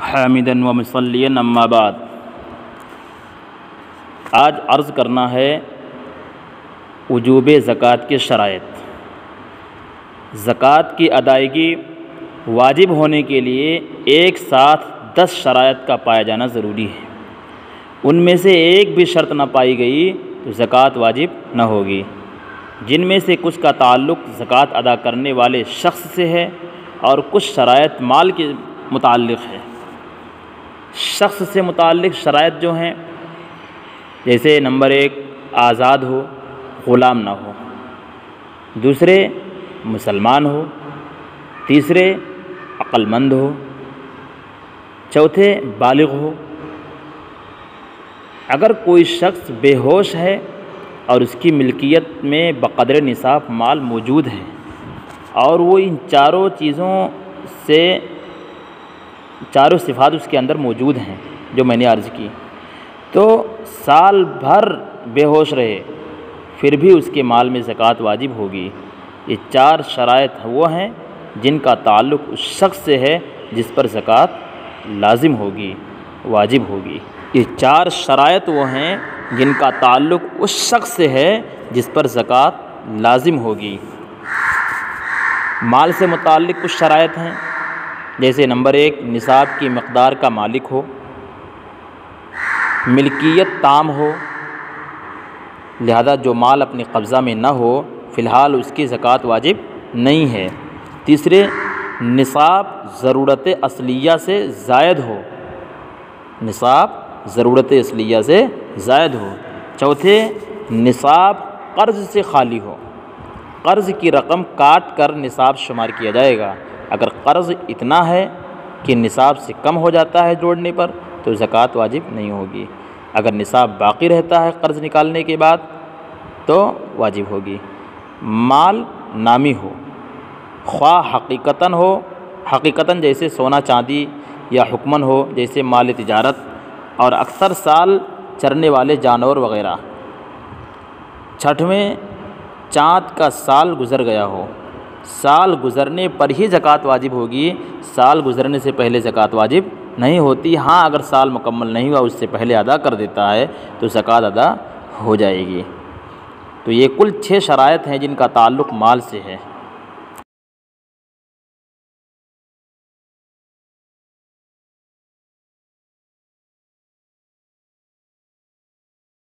حامدن و مصلیًا اما بعد۔ آج عرض کرنا ہے وجوب زکوٰۃ کے شرائط۔ زکوٰۃ کی ادائیگی واجب ہونے کے لیے ایک ساتھ 10 شرائط کا پایا جانا ضروری ہے۔ ان میں سے ایک بھی شرط نہ پائی گئی تو زکوٰۃ واجب نہ ہوگی، جن میں سے کچھ کا تعلق زکوٰۃ ادا کرنے والے شخص سے ہے اور کچھ شرائط مال کے متعلق ہے۔ شخص سے متعلق شرائط جو ہیں، جیسے نمبر 1 آزاد ہو، غلام نہ ہو، دوسرے مسلمان ہو، تیسرے عقل مند ہو، چوتھے بالغ ہو۔ اگر کوئی شخص بے ہوش ہے اور اس کی ملکیت میں بقدر نصاب مال موجود ہے اور وہ ان چاروں صفات اس کے اندر موجود ہیں جو میں نے عرض کی، تو سال بھر بے ہوش رہے پھر بھی اس کے مال میں زکوٰۃ واجب ہوگی۔ یہ 4 شرائط وہ ہیں جن کا تعلق اس شخص سے ہے جس پر زکوٰۃ لازم ہوگی، واجب ہوگی۔ یہ 4 شرائط وہ ہیں جن کا تعلق اس شخص سے ہے جس پر زکوٰۃ لازم ہوگی۔ مال سے متعلق کچھ شرائط ہیں، جیسے نمبر 1 نصاب کی مقدار کا مالک ہو، ملکیت تام ہو، لہذا جو مال اپنے قبضہ میں نہ ہو فی الحال اس کی زکوٰۃ واجب نہیں ہے۔ تیسرے نصاب ضرورت اصلیہ سے زائد ہو، نصاب ضرورت اصلیہ سے زائد ہو۔ چوتھے نصاب قرض سے خالی ہو، قرض کی رقم کاٹ کر نصاب شمار کیا جائے گا۔ اگر قرض اتنا ہے کہ نصاب سے کم ہو جاتا ہے جوڑنے پر تو زکوٰۃ واجب نہیں ہوگی۔ اگر نصاب باقی رہتا ہے قرض نکالنے کے بعد تو واجب ہوگی۔ مال نامی ہو، خواہ حقیقتاً جیسے سونا چاندی، یا حکماً ہو جیسے مال تجارت اور اکثر سال چرنے والے جانور وغیرہ۔ چھٹویں چاند کا سال گزر گیا ہو، سال گزرنے پر ہی زکوٰۃ واجب ہوگی، سال گزرنے سے پہلے زکوٰۃ واجب نہیں ہوتی۔ ہاں اگر سال مکمل نہیں ہوا اس سے پہلے ادا کر دیتا ہے تو زکوٰۃ ادا ہو جائے گی۔ تو یہ کل 6 شرائط ہیں جن کا تعلق مال سے ہے۔